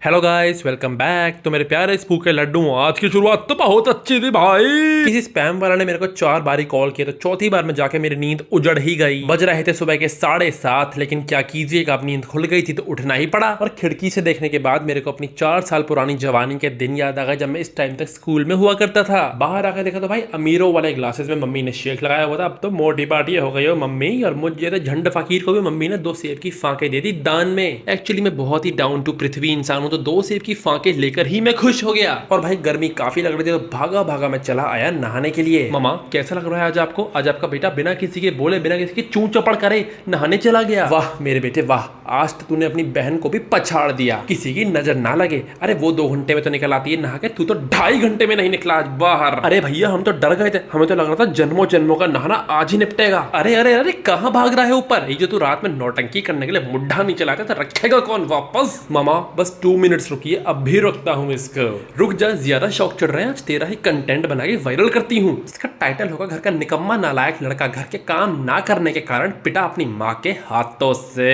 Hello guys, welcome back. तो मेरे प्यारे स्पूक के लड्डू, आज की शुरुआत तो बहुत अच्छी थी भाई। किसी स्पैम वाला ने मेरे को 4 बारी कॉल किया, तो चौथी बार में जाके मेरी नींद उजड़ ही गई। बज रहे थे सुबह के 7:30, लेकिन क्या कीजिएगा, अब नींद खुल गई थी तो उठना ही पड़ा। और खिड़की से देखने के बाद मेरे को अपनी 4 साल पुरानी जवानी के दिन याद आ गए, जब मैं इस टाइम तक स्कूल में हुआ करता था। बाहर आकर देखा तो भाई अमीरों वाले ग्लासेस में मम्मी ने शेक लगाया हुआ था। अब तो मोटी पार्टी हो गई हो मम्मी। और मुझे तो झंड फकीर को भी मम्मी ने 2 सेब की फांके दे दी दान में। एक्चुअली मैं बहुत ही डाउन टू पृथ्वी इंसान हूं, तो 2 सेब की फांके लेकर ही मैं खुश हो गया। और भाई गर्मी काफी लग रही थी, तो भागा भागा मैं चला आया नहाने के लिए। मामा कैसा लग रहा है आज आपको? आज आपका बेटा बिना किसी के बोले, बिना किसी के चूं चपड़ करे नहाने चला गया। वाह मेरे बेटे वाह, आज तो तूने अपनी बहन को भी पछाड़ दिया, किसी की नजर ना लगे। अरे वो 2 घंटे में तो निकल आती है नहा के, तू तो 2.5 घंटे में नहीं निकला आज बाहर। अरे भैया हम तो डर गए थे, हमें तो लग रहा था जन्मों जन्मों का नहाना आज ही निपटेगा। अरे अरे अरे कहाँ भाग रहा है ऊपर? ये जो तू रात में नौटंकी करने के लिए मुड्ढा नहीं चलाता तो रखेगा कौन वापस? मामा बस 2 मिनट्स रुकिए, अब भी रुकता हूँ इसको। रुक जा, ज्यादा शौक चढ़ रहे हैं, आज तेरा ही कंटेंट बना के वायरल करती हूँ। इसका टाइटल होगा घर का निकम्मा नालायक लड़का घर के काम ना करने के कारण पिटा अपनी माँ के हाथों से।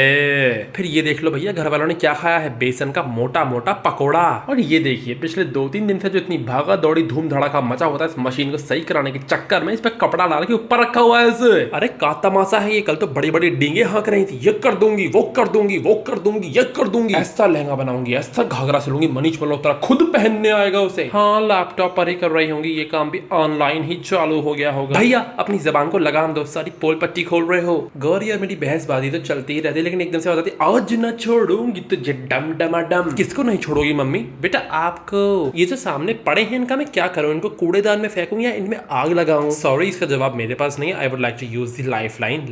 फिर ये देख लो भैया, घर वालों ने क्या खाया है, बेसन का मोटा मोटा पकोड़ा। और ये देखिए पिछले 2-3 दिन से जो इतनी भागा दौड़ी धूम धड़ाका मचा होता है इस मशीन को सही कराने के चक्कर में, इस पे कपड़ा डाल के ऊपर रखा हुआ है इसे। अरे का तमाशा है ये, कल तो बड़ी बड़ी डींगे हाँक रही थी, ये कर दूंगी, वो कर दूंगी, वो कर दूंगी, ये कर दूंगी, ऐसा लहंगा बनाऊंगी, ऐसा घाघरा सिलूंगी, मनीष मल्होत्रा खुद पहनने आएगा उसे। हाँ लैपटॉप पर ही कर रही होंगी, ये काम भी ऑनलाइन ही चालू हो गया होगा। भैया अपनी जबान को लगाम दो, सारी पोल पट्टी खोल रहे हो। गौरी और मेरी बहसबाजी तो चलती ही रहती, लेकिन एकदम से बताती आज न छोड़ूंगी तुझे डम डमा डम। किसको नहीं छोड़ोगी मम्मी? बेटा आपको। ये जो सामने पड़े हैं इनका मैं क्या करूं? इनको कूड़ेदान में फेंकूं या इनमें आग लगाऊं? सॉरी इसका जवाब मेरे पास नहीं है। I would like to use the lifeline.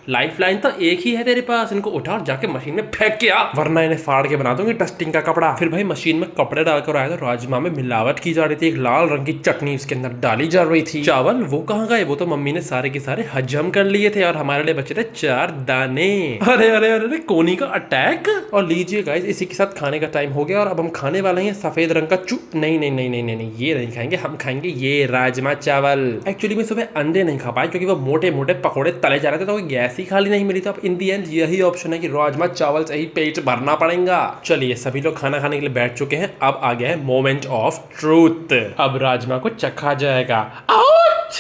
Lifeline तो एक ही है तेरे पास, इनको उठा और जाके मशीन में फेंक के आ, वरना इन्हें फाड़ के बना दूंगी डस्टिंग का कपड़ा। फिर भाई मशीन में कपड़े डालकर आया तो राजमा में मिलावट की जा रही थी, एक लाल रंग की चटनी उसके अंदर डाली जा रही थी। चावल वो कहाँ गए? वो तो मम्मी ने सारे के सारे हजम कर लिए थे और हमारे लिए बचे थे 4 दाने। अरे अरे अरे कोनी का अटैक। और लीजिए गाइस, इसी के साथ खाने का टाइम हो गया और अब हम खाने वाले हैं सफेद रंग का नहीं नहीं नहीं नहीं नहीं नहीं, ये नहीं खाएंगे, हम खाएंगे ये राजमा चावल। एक्चुअली मैं सुबह अंडे नहीं खा पाया क्योंकि वो मोटे मोटे पकोड़े तले जा रहे थे, तो गैस ही खाली नहीं मिली। तो अब इन दी एंड यही ऑप्शन है कि राजमा चावल से ही पेट भरना पड़ेगा। चलिए सभी लोग खाना खाने के लिए बैठ चुके हैं, अब आ गया है मोमेंट ऑफ ट्रूथ। अब राजमा को चखा जाएगा।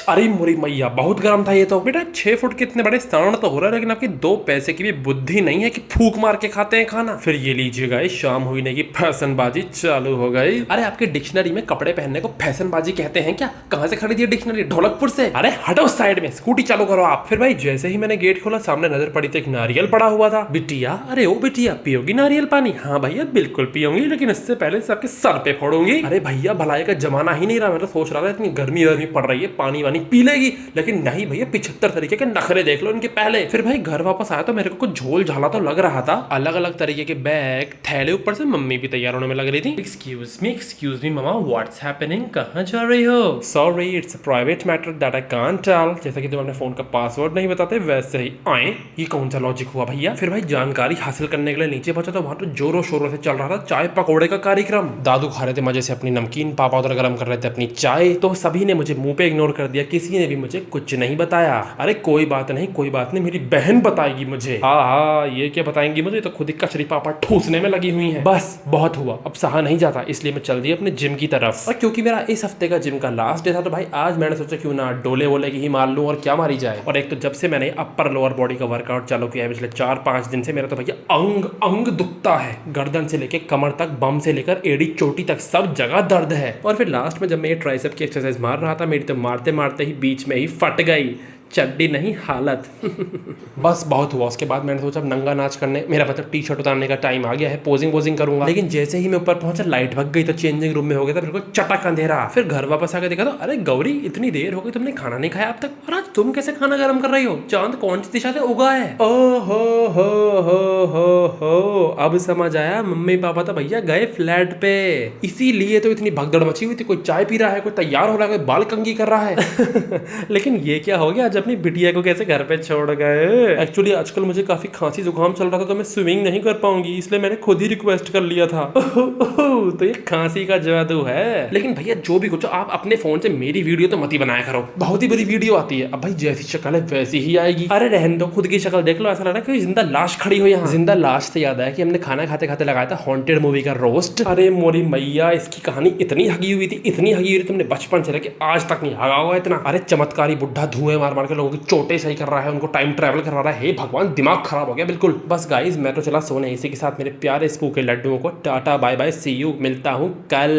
अरे मुरी मैया बहुत गर्म था ये तो। बेटा 6 फुट के इतने बड़े सांड तो हो रहा है, लेकिन आपकी 2 पैसे की भी बुद्धि नहीं है कि फूक मार के खाते हैं खाना। फिर ये लीजिएगा, शाम हुई नहीं की फैशनबाजी चालू हो गई। अरे आपके डिक्शनरी में कपड़े पहनने को फैशनबाजी कहते हैं क्या? कहाँ से खरीदी है डिक्शनरी? ढोलकपुर से? अरे हटो साइड में, स्कूटी चालू करो आप। फिर भाई जैसे ही मैंने गेट खोला, सामने नजर पड़ी तो एक नारियल पड़ा हुआ था। बिटिया, अरे ओ बिटिया पियोगी नारियल पानी? हाँ भैया बिल्कुल पियोगी, लेकिन इससे पहले सबके सर पे फोड़ूंगी। अरे भैया भलाई का जमाना ही नहीं रहा। मैं तो सोच रहा था इतनी गर्मी पड़ रही है, पानी वानी पी लेगी, लेकिन नहीं भैया 75 तरीके के नखरे देख लो इनके पहले। फिर भाई घर वापस आया तो मेरे को कुछ झोल झाला तो लग रहा था। अलग अलग तरीके के बैग थैले, ऊपर से मम्मी भी तैयार होने में लग रही थी। एक्सक्यूज मी मामा, व्हाट्स हैपनिंग? कहाँ जा रही हो? Sorry it's a private matter that I can't tell. जैसे कि तुम अपने फोन का पासवर्ड नहीं बताते वैसे ही आए। ये कौन सा लॉजिक हुआ भैया? फिर भाई जानकारी हासिल करने के लिए नीचे पहुंचा तो वहां तो जोरों शोरों से चल रहा था चाय पकौड़े का कार्यक्रम। दादू खा रहे थे मजे से अपनी नमकीन, पापा उधर गर्म कर रहे थे अपनी चाय। तो सभी ने मुझे मुंह पे इग्नोर कर दिया, किसी ने भी मुझे कुछ नहीं बताया। अरे कोई बात नहीं कोई बात नहीं, मेरी बहन बताएगी मुझे। हाँ ये क्या बताएंगी मुझे, तो खुद ही कचरी पापा ठूसने में लगी हुई है। बस बहुत हुआ, अब सहा नहीं जाता, इसलिए मैं चल दी अपने जिम की तरफ। और क्योंकि मेरा इस हफ्ते का जिम का लास्ट डे था, तो भाई आज मैंने सोचा क्यों ना डोले वोले की ही मार लूं, और क्या मारी जाए। और एक तो जब से मैंने अपर लोअर बॉडी का वर्कआउट चालू किया है पिछले 4-5 दिन से, मेरा तो भैया अंग अंग दुखता है। गर्दन से लेके कमर तक, बम से लेकर एड़ी चोटी तक सब जगह दर्द है। और फिर लास्ट में जब मैं ये ट्राइसेप की एक्सरसाइज मार रहा था, मेरी तो मारते मारते ही बीच में ही फट गई, चड्डी नहीं हालत। बस बहुत हुआ। उसके बाद मैंने सोचा नंगा नाच करने, मेरा मतलब टी शर्ट उतारने का टाइम आ गया है, पोजिंग करूंगा। लेकिन जैसे ही मैं ऊपर पहुंचा लाइट भग गई, तो चेंजिंग रूम में हो गया था बिल्कुल चटक अंधेरा। फिर घर वापस आकर देखा तो अरे गौरी इतनी देर हो गई, तुमने खाना नहीं खाया अब तक, और आज तुम कैसे खाना गर्म कर रही हो? चांद कौन सी दिशा से उगा है? ओ हो अब समझ आया, मम्मी पापा तो भैया गए फ्लैट पे, इसीलिए तो इतनी भगदड़ मची हुई थी। कोई चाय पी रहा है, कोई तैयार हो रहा है, कोई बाल कंघी कर रहा है। लेकिन ये क्या हो गया, अपनी बिटिया को कैसे घर पे छोड़ गए। एक्चुअली आजकल मुझे काफी खांसी जुकाम चल रहा था, तो मैं स्विमिंग नहीं कर पाऊंगी, इसलिए मैंने खुद ही रिक्वेस्ट कर लिया था। तो ये खांसी का जादू है। लेकिन भैया जो भी कुछ, आप अपने फोन से मेरी वीडियो तो मत ही बनाया करो, बहुत ही बुरी वीडियो आती है। अब भाई जैसी शक्ल है वैसी ही आएगी। अरे रहने दो, खुद की शक्ल देख लो, ऐसा लग रहा है कि जिंदा लाश खड़ी हो यहाँ। जिंदा लाश से याद है कि हमने खाना खाते खाते लगाया था हॉन्टेड मूवी का रोस्ट। अरे मोरी मैया, इसकी कहानी इतनी हगी हुई थी, इतनी हगी हुई थी, तुमने बचपन से लेके आज तक नहीं हगा हुआ इतना। अरे चमत्कारी बुढ़ा धुएं मार मार के लोगों की चोटें सही कर रहा है, उनको टाइम ट्रैवल करवा रहा है। हे भगवान, दिमाग खराब हो गया बिल्कुल। बस गाइस, मैं तो चला सोने। इसी के साथ मेरे प्यारे स्पू के लड्डुओं को tata bye bye, see you, मिलता हूँ कल।